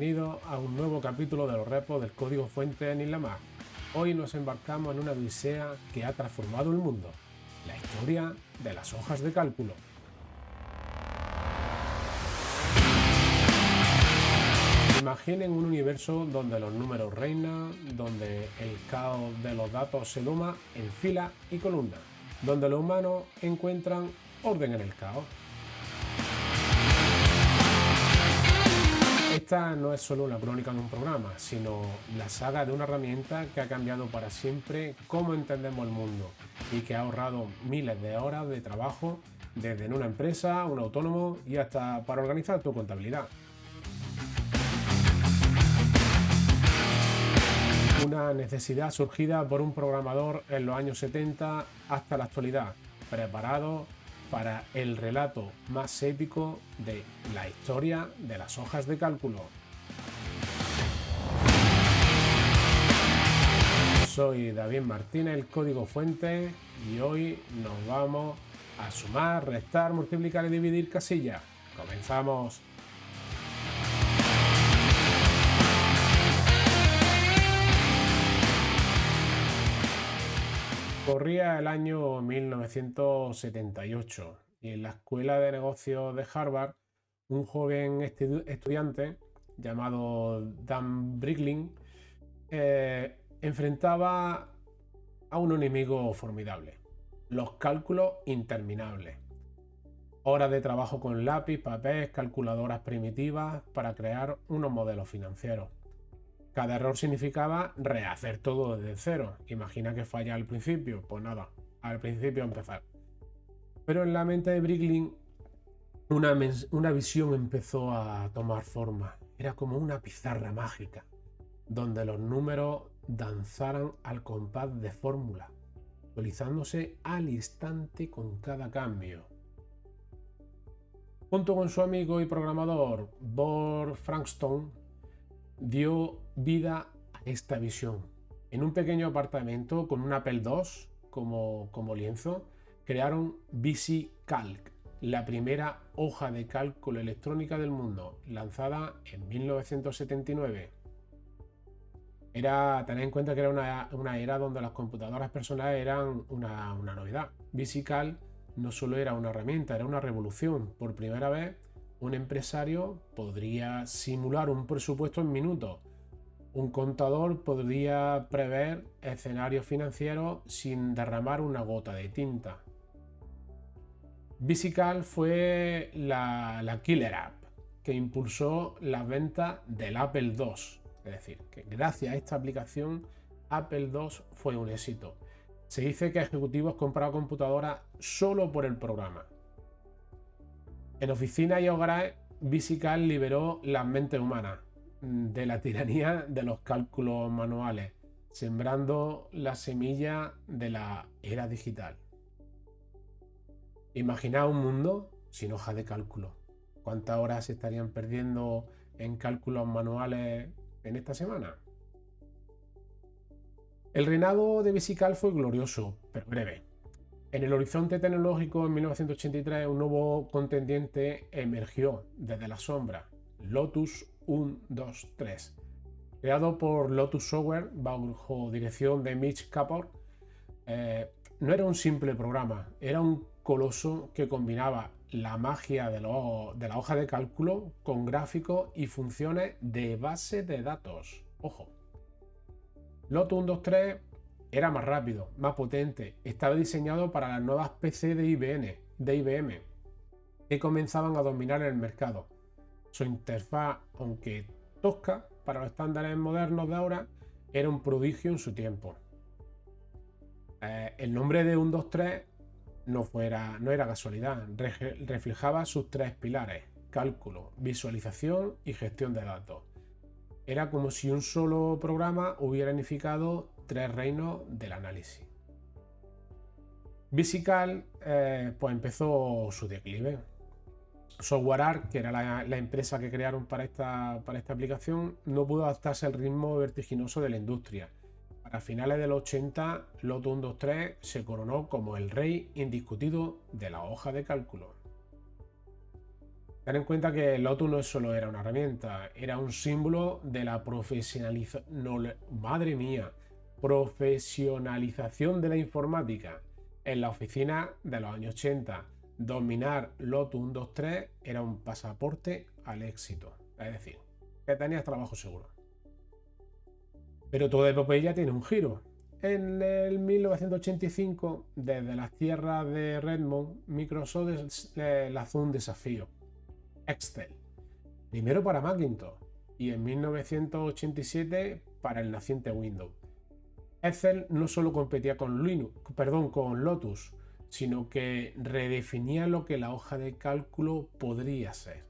bienvenidos a un nuevo capítulo de los repos del código fuente en Isla Mar. Hoy nos embarcamos en una odisea que ha transformado el mundo, la historia de las hojas de cálculo. Imaginen un universo donde los números reinan, donde el caos de los datos se doma en fila y columna, donde los humanos encuentran orden en el caos. Esta no es solo una crónica de un programa, sino la saga de una herramienta que ha cambiado para siempre cómo entendemos el mundo y que ha ahorrado miles de horas de trabajo desde en una empresa, un autónomo y hasta para organizar tu contabilidad. Una necesidad surgida por un programador en los años 70 hasta la actualidad, preparado para el relato más épico de la historia de las hojas de cálculo. Soy David Martínez, el código fuente, y hoy nos vamos a sumar, restar, multiplicar y dividir casillas. ¡Comenzamos! Corría el año 1978 y en la Escuela de Negocios de Harvard, un joven estudiante llamado Dan Brickling enfrentaba a un enemigo formidable: los cálculos interminables. Horas de trabajo con lápiz, papel, calculadoras primitivas para crear unos modelos financieros. Cada error significaba rehacer todo desde cero. Imagina que falla al principio. Pues nada, al principio empezar. Pero en la mente de Brickling una visión empezó a tomar forma. Era como una pizarra mágica, donde los números danzaran al compás de fórmula, actualizándose al instante con cada cambio. Junto con su amigo y programador Bob Frankston, dio vida a esta visión. En un pequeño apartamento con un Apple II como lienzo, crearon VisiCalc, la primera hoja de cálculo electrónica del mundo, lanzada en 1979. Tened en cuenta que era una era donde las computadoras personales eran una novedad. VisiCalc no solo era una herramienta, era una revolución. Por primera vez, un empresario podría simular un presupuesto en minutos. Un contador podría prever escenarios financieros sin derramar una gota de tinta. VisiCalc fue la killer app que impulsó las ventas del Apple II. Es decir, que gracias a esta aplicación, Apple II fue un éxito. Se dice que ejecutivos compraron computadoras solo por el programa. En oficinas y hogares, VisiCalc liberó las mentes humanas de la tiranía de los cálculos manuales, sembrando la semilla de la era digital. Imaginad un mundo sin hoja de cálculo. ¿Cuántas horas se estarían perdiendo en cálculos manuales en esta semana? El reinado de VisiCalc fue glorioso, pero breve. En el horizonte tecnológico, en 1983, un nuevo contendiente emergió desde la sombra: Lotus 1-2-3. Creado por Lotus Software bajo dirección de Mitch Kapor, no era un simple programa, era un coloso que combinaba la magia de la hoja de cálculo con gráficos y funciones de base de datos. Ojo. Lotus 1-2-3 era más rápido, más potente, estaba diseñado para las nuevas PC de IBM, que comenzaban a dominar el mercado. Su interfaz, aunque tosca para los estándares modernos de ahora, era un prodigio en su tiempo. El nombre de 1-2-3 no era casualidad, reflejaba sus tres pilares: cálculo, visualización y gestión de datos. Era como si un solo programa hubiera unificado tres reinos del análisis. VisiCalc pues empezó su declive. SoftwareArc, que era la empresa que crearon para esta aplicación, no pudo adaptarse al ritmo vertiginoso de la industria. Para finales de los 80, Lotus 1-2-3 se coronó como el rey indiscutido de la hoja de cálculo. Ten en cuenta que Lotus no solo era una herramienta, era un símbolo de la madre mía, profesionalización de la informática. En la oficina de los años 80, dominar Lotus 123 era un pasaporte al éxito. Es decir, que tenías trabajo seguro. Pero toda epopeya tiene un giro. En el 1985, desde las tierras de Redmond, Microsoft lanzó un desafío. Excel. Primero para Macintosh y en 1987 para el naciente Windows. Excel no solo competía con con Lotus, sino que redefinía lo que la hoja de cálculo podría ser.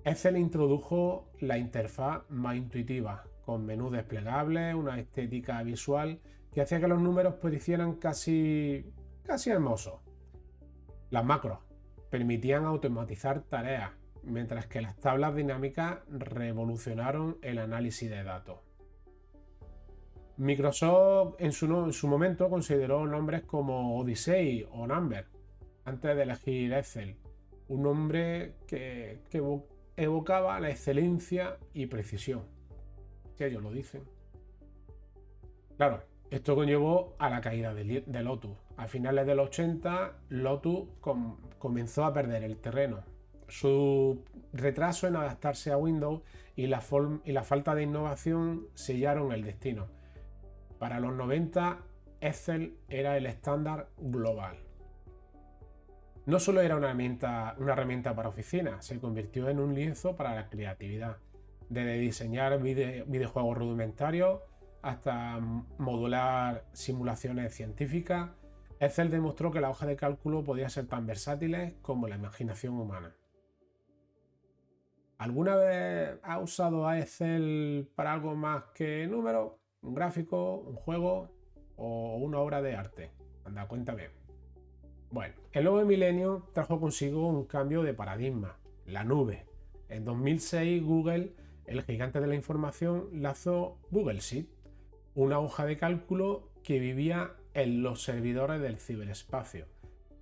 Excel introdujo la interfaz más intuitiva, con menús desplegables, una estética visual que hacía que los números parecieran casi hermosos. Las macros permitían automatizar tareas, mientras que las tablas dinámicas revolucionaron el análisis de datos. Microsoft en su momento consideró nombres como Odyssey o Number antes de elegir Excel, un nombre que evocaba la excelencia y precisión. Si ellos lo dicen. Claro, esto conllevó a la caída de Lotus. A finales de los 80, Lotus comenzó a perder el terreno. Su retraso en adaptarse a Windows y la falta de innovación sellaron el destino. Para los 90, Excel era el estándar global. No solo era una herramienta para oficinas, se convirtió en un lienzo para la creatividad, desde diseñar videojuegos rudimentarios hasta modular simulaciones científicas. Excel demostró que la hoja de cálculo podía ser tan versátil como la imaginación humana. ¿Alguna vez has usado a Excel para algo más que números? ¿Un gráfico, un juego o una obra de arte? Anda, cuéntame. Bueno, el nuevo milenio trajo consigo un cambio de paradigma, la nube. En 2006, Google, el gigante de la información, lanzó Google Sheet, una hoja de cálculo que vivía en los servidores del ciberespacio,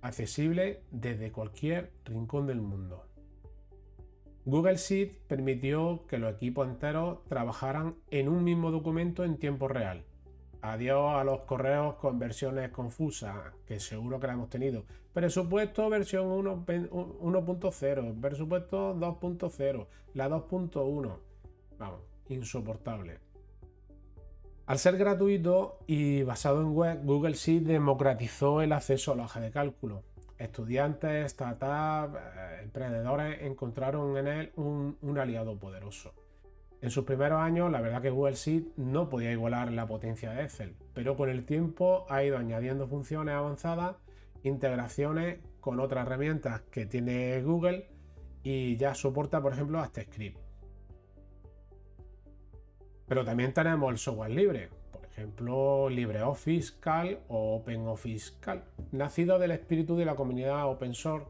accesible desde cualquier rincón del mundo. Google Sheet permitió que los equipos enteros trabajaran en un mismo documento en tiempo real. Adiós a los correos con versiones confusas, que seguro que la hemos tenido. Presupuesto versión 1.0, presupuesto 2.0, la 2.1. Vamos, insoportable. Al ser gratuito y basado en web, Google Sheet democratizó el acceso a la hoja de cálculo. Estudiantes, startups, emprendedores encontraron en él un aliado poderoso. En sus primeros años, la verdad que Google Sheet no podía igualar la potencia de Excel, pero con el tiempo ha ido añadiendo funciones avanzadas, integraciones con otras herramientas que tiene Google y ya soporta, por ejemplo, hasta Script. Pero también tenemos el software libre, por ejemplo, LibreOffice Calc o OpenOffice Calc. Nacidos del espíritu de la comunidad open source,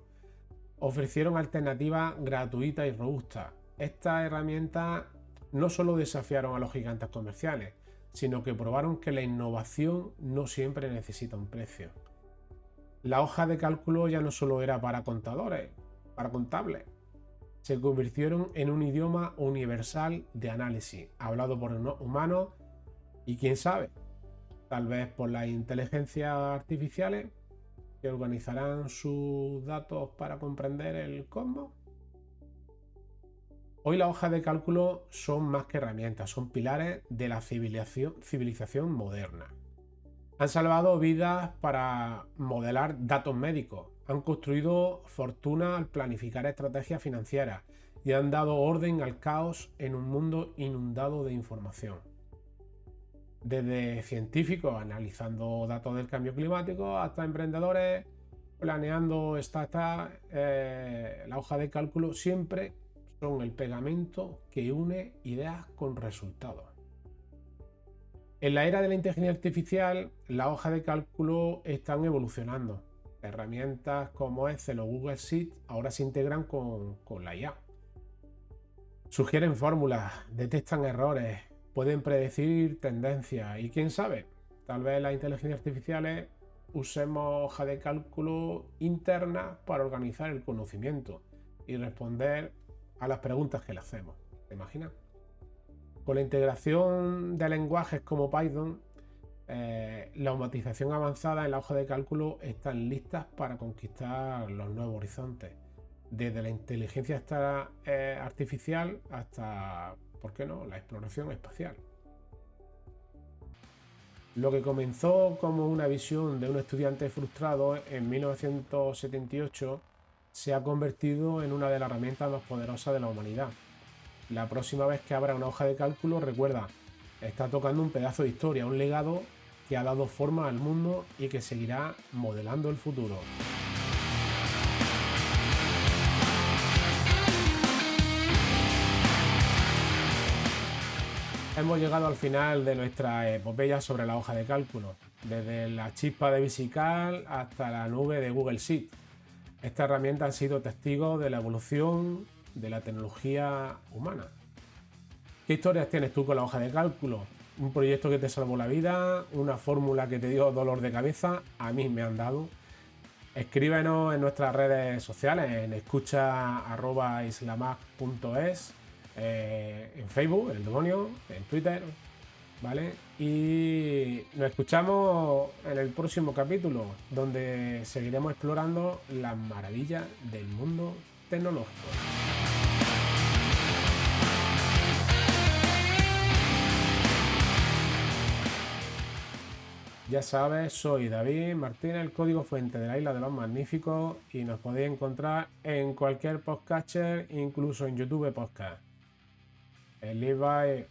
ofrecieron alternativas gratuitas y robustas. Estas herramientas no solo desafiaron a los gigantes comerciales, sino que probaron que la innovación no siempre necesita un precio. La hoja de cálculo ya no solo era para contadores, para contables. Se convirtieron en un idioma universal de análisis, hablado por humanos y quién sabe, tal vez por las inteligencias artificiales que organizarán sus datos para comprender el cosmos. Hoy las hojas de cálculo son más que herramientas, son pilares de la civilización moderna. Han salvado vidas para modelar datos médicos, han construido fortuna al planificar estrategias financieras y han dado orden al caos en un mundo inundado de información. Desde científicos analizando datos del cambio climático hasta emprendedores planeando startups, la hoja de cálculo siempre son el pegamento que une ideas con resultados. En la era de la inteligencia artificial, las hojas de cálculo están evolucionando. Herramientas como Excel o Google Sheet ahora se integran con la IA. Sugieren fórmulas, detectan errores, pueden predecir tendencias y quién sabe, tal vez las inteligencias artificiales usemos hojas de cálculo internas para organizar el conocimiento, y responder a las preguntas que le hacemos. ¿Te imaginas? Con la integración de lenguajes como Python, la automatización avanzada en la hoja de cálculo están listas para conquistar los nuevos horizontes. Desde la inteligencia artificial hasta, ¿por qué no?, la exploración espacial. Lo que comenzó como una visión de un estudiante frustrado en 1978 se ha convertido en una de las herramientas más poderosas de la humanidad. La próxima vez que abra una hoja de cálculo, recuerda, está tocando un pedazo de historia, un legado que ha dado forma al mundo y que seguirá modelando el futuro. Hemos llegado al final de nuestra epopeya sobre la hoja de cálculo, desde la chispa de VisiCalc hasta la nube de Google Sheet. Esta herramienta ha sido testigo de la evolución de la tecnología humana. ¿Qué historias tienes tú con la hoja de cálculo? ¿Un proyecto que te salvó la vida? ¿Una fórmula que te dio dolor de cabeza? A mí me han dado. Escríbenos en nuestras redes sociales, en escucha@islamag.es, en Facebook, El Demonio, en Twitter, ¿vale? Y nos escuchamos en el próximo capítulo, donde seguiremos explorando las maravillas del mundo tecnológico. Ya sabes, soy David Martínez, el código fuente de la Isla de los Magníficos, y nos podéis encontrar en cualquier podcatcher, incluso en YouTube Podcast. Live by